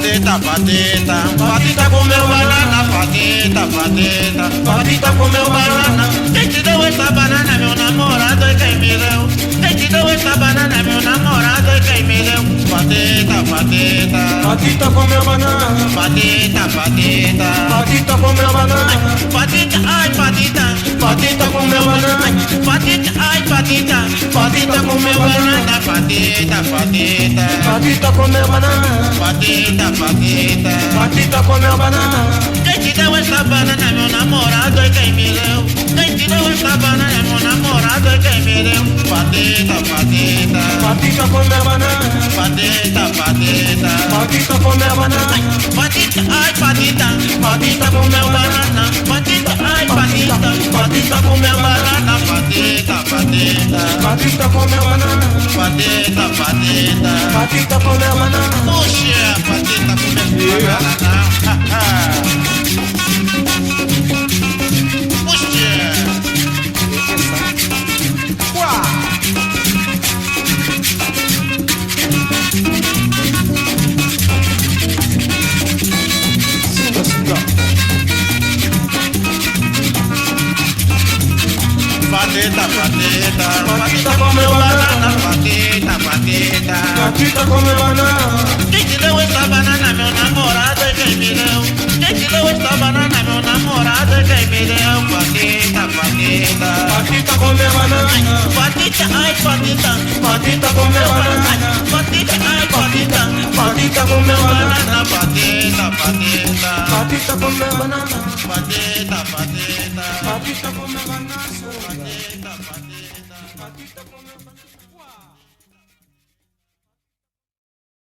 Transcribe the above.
Pateta, pateta, pateta comeu banana, pateta, pateta, pateta comeu banana. Quem te deu essa banana, meu namorado, é quem me deu. Quem te deu essa banana, meu namorado, é quem me deu. Pateta, pateta, Patita comeu banana, pateta, pateta, patita comeu banana, pateta, ai pateta, patita comeu banana, pateta, ai pateta, pateta comeu banana, pateta, pateta, patita comeu banana, pateta, pateta. patita comeu banana, Quem te deu essa banana, meu namorado, é quem me deu. Quem te deu essa banana, meu namorado, é quem me deu. Pateta, pateta, patita comeu banana, pateta, pateta, patita comeu banana, pateta, ai pateta, pateta comeu banana, pateta, ai pateta, pateta comeu banana, pateta, pateta, patita comeu banana, pateta, pateta. patita comeu banana. Puxa, pateta comeu banana. Puxa. Pateta, pateta, pateta comeu banana, pateta, pateta. Patita comeu banana, Quem te deu essa banana, meu namorado, é quem me deu. Quem te deu essa banana, meu namorado, é quem me deu. Pateta, pateta, patita comeu banana, pateta, ai pateta, patita comeu banana, pateta, ai pateta, patita comeu banana, pateta, pateta, patita comeu banana, pateta, pateta, patita comeu banana, pateta, pateta. patita comeu banana.